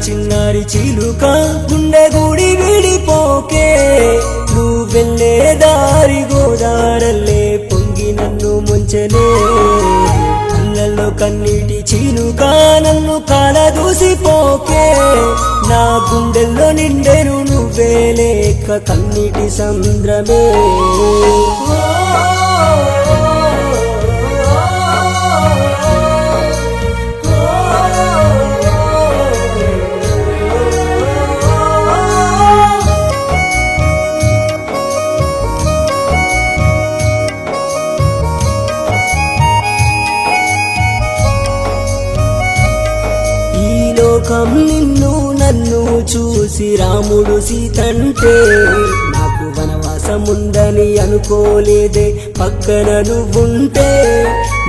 చిన్నారి చిలుక గుండె గుడి విడిపోకే నువ్వెళ్ళే దారి గోదారల్లే పొంగి నన్ను ముంచనే కళ్ళల్లో కన్నీటి చిలుక నన్ను కాలదూసిపోకే నా గుండెల్లో నిండెను నువ్వే లేక కన్నీటి సంద్రమే లోకం నిన్ను నన్ను చూసి రాముడు సీతంటే నాకు వనవాసముందని అనుకోలేదే పక్కన నువ్వుంటే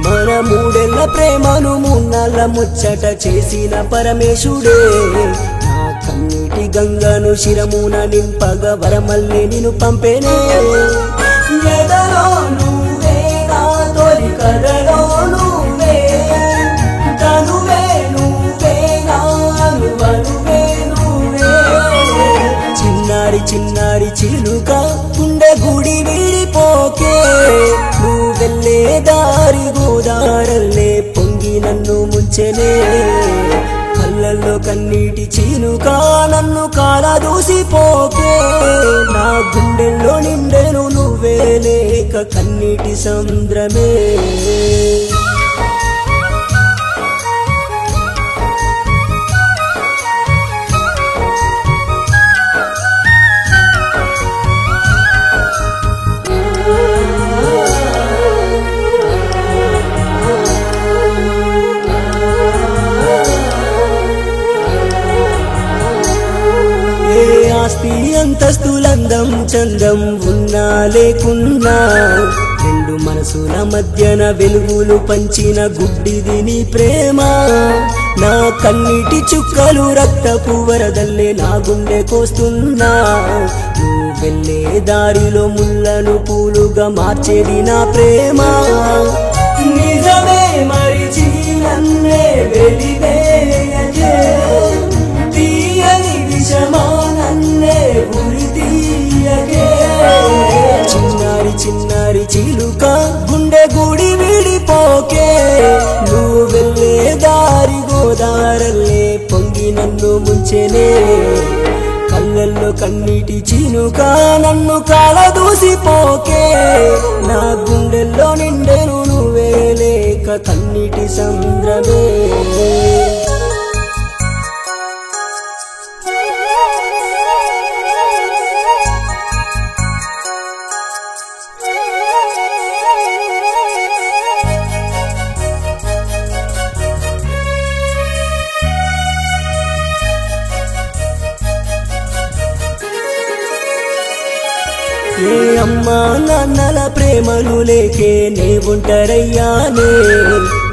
మన మూడేళ్ల ప్రేమను మూన్నాళ్ళ ముచ్చట చేసిన పరమేశుడే నా కన్నీటి గంగను శిరమున నింపగ వరమల్లే నిన్ను పంపేనే ఎదలో నువ్వే నా తొలి కథలో నువ్వే తనువే చిన్నారి చిలుక గుండె గుడి విడిపోకే నువ్వెళ్ళే దారి గోదారల్లే పొంగి నన్ను ముంచెనే కళ్ళల్లో కన్నీటి చిలుక నన్ను కాలదూసిపోకే నా గుండెల్లో నిండెను నువ్వే లేక కన్నీటి సంద్రమే ఆస్తి అంతస్తులందం చందం ఉన్నా లేకున్నా రెండు మనసుల మధ్యన వెలుగులు పంచిన గుడ్డిది నీ ప్రేమ నా కన్నీటి చుక్కలు రక్తపు వరదల్లే నా గుండె కోస్తున్నా నువ్వెళ్ళే దారిలో ముళ్ళను పూలుగా మార్చేది నా ప్రేమ నిజమే మరిచి నన్నే వెలివేయకే తీయని విషమానన్నే ఉరి తీయకే చిన్నారి చిలుక గుండె గుడి విడిపోకే నువ్వెళ్ళే దారి గోదారల్లే పొంగి నన్ను ముంచెనే కళ్ళల్లో కన్నీటి చినుక నన్ను కాలదూసిపోకే నా గుండెల్లో నిండెను నువ్వే లేక కన్నీటి సంద్రమే ఏ అమ్మా నాన్నల ప్రేమలు లేకే నే ఒంటరయ్యానే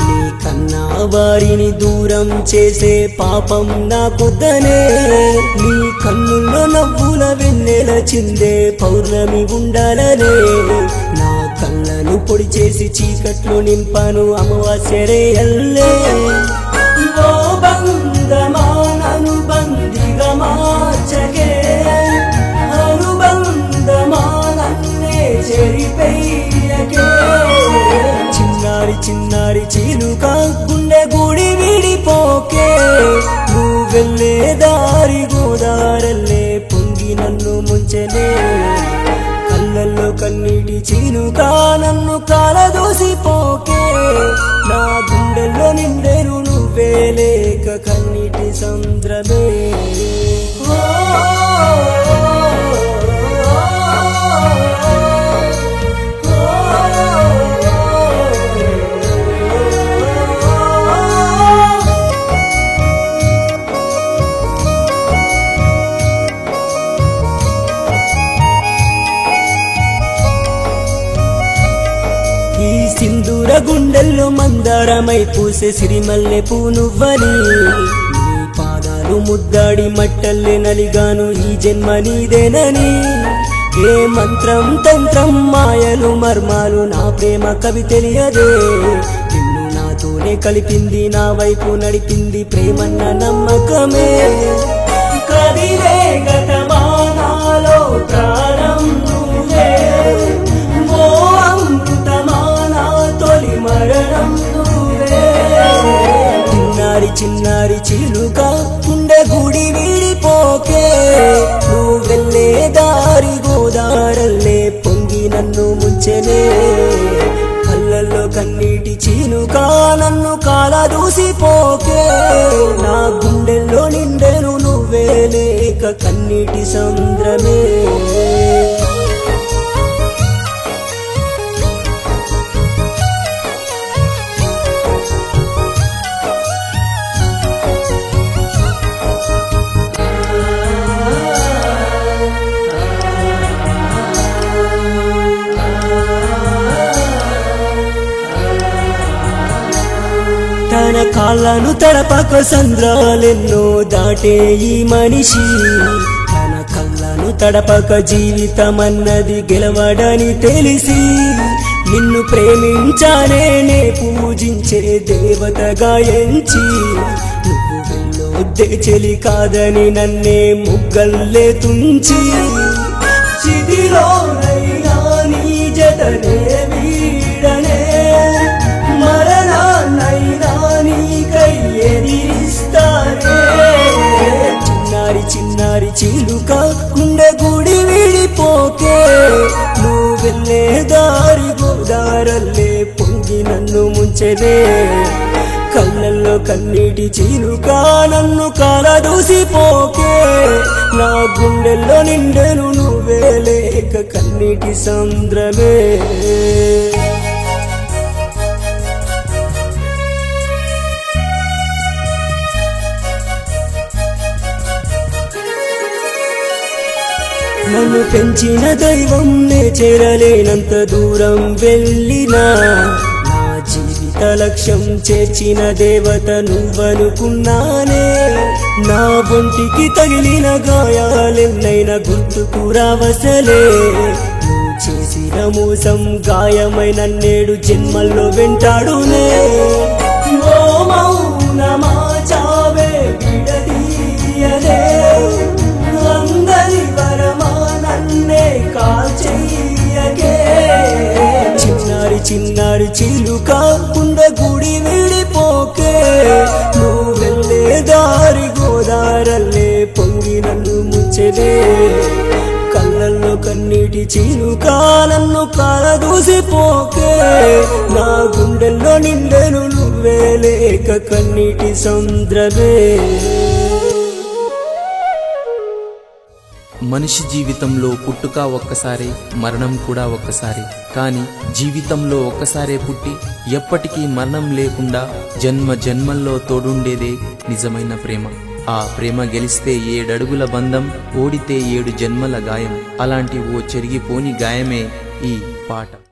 నీ కన్నా వారిని దూరం చేసే పాపం నాకొద్దనే నీ కన్నుల్లో నవ్వుల వెన్నెల చిందే పౌర్ణమి ఉండాలనే నా కళ్ళను పొడి చేసి చీకట్లు నింపాను అమావాస్యరే అల్లే ఓ బంధమా నన్ను బందిగా మార్చకే చిన్నారి చిలుక గుండె గుడి విడిపోకే నువ్వెళ్ళే దారి గోదారల్లే పొంగి నన్ను ముంచెనే కళ్ళల్లో కన్నీటి చిలుక నన్ను కాలదూసిపోకే నా గుండెల్లో నిండెను నువ్వే లేక కన్నీటి సంద్రమే సింధూర గుండెల్లో మందారమై పూసే సిరిమల్లె పూనువ్వని నీ పాదాలు ముద్దాడి మట్టల్లే నలిగాను ఈ జన్మ నీదేనని ఏ మంత్రం తంత్రం మాయలు మర్మాలు నా ప్రేమ కవి తెలియదే నిన్ను నాతోనే కలిపింది నా వైపు నడిపింది ప్రేమన్న నమ్మకమే కదిలే గతమానాలో ప్రాణం నువ్వే ఓ అమృతమానా తొలి మరణం నువ్వే చిన్నారి చిలుక గుండె గుడి వీడిపోకే నువ్వు వెళ్ళే దారి గోదారల్లే పొంగి నన్ను ముంచెనే కళ్ళల్లో కన్నీటి చీనుక నన్ను కాల దూసిపోకే నా గుండెల్లో నిండెను నువ్వే లేక కన్నీటి సముద్రమే తన కాళ్ళను తడపక సంద్రాలెన్నో దాటే ఈ మనిషి తన కళ్ళను తడపక జీవితమన్నది గెలవడని తెలిసి నిన్ను ప్రేమించానే నే పూజించే దేవతగా ఎంచి నువ్వు వెళ్ళొద్దే చెలి కాదని నన్నే ముగ్గల్లే తుంచి చితిలోనైనా నీ జతనే వీడనే మరణాన్నైనా నీకై ఎదిరిస్తానే చిన్నారి చిలుక గుండె గుడి విడిపోకే నువ్వు వెళ్ళే దారి గోదారల్లే పొంగి నన్ను ముంచెనే కళ్ళల్లో కన్నీటి చిలుక నన్ను కాల దూసిపోకే నా గుండెల్లో నిండెను నువ్వే లేక కన్నీటి సముద్రమే నన్ను పెంచిన దైవం నే చేరలేనంత దూరం వెళ్ళినా నా జీవిత లక్ష్యం చేర్చిన దేవత నువ్వనుకున్నానే నా ఒంటికి తగిలిన గాయాలెన్నైనా గుర్తుకు రావసలే నువ్వు చేసిన మోసం గాయమైన నేడు జన్మల్లో వెంటాడునే ఓ మౌనమా చావే విడదీయలే అందరి వరమా నన్నే కాల్చెయ్యకే చిన్నారి చిలుక గుండె గుడి విడిపోకే నువ్వు వెళ్ళే దారి గోదారల్లే పొంగి నన్ను ముంచెనే కళ్ళల్లో కన్నీటి చిలుక నన్ను కాల దూసిపోకే నా గుండెల్లో నిండెను నువ్వే లేక కన్నీటి సముద్రమే మనిషి జీవితంలో పుట్టుక ఒక్కసారి మరణం కూడా ఒక్కసారి కానీ జీవితంలో ఒక్కసారే పుట్టి ఎప్పటికీ మరణం లేకుండా జన్మ జన్మల్లో తోడుండేదే నిజమైన ప్రేమ ఆ ప్రేమ గెలిస్తే 7 అడుగుల బంధం ఓడితే 7 జన్మల గాయం అలాంటి ఓ చెరిగిపోని గాయమే ఈ పాట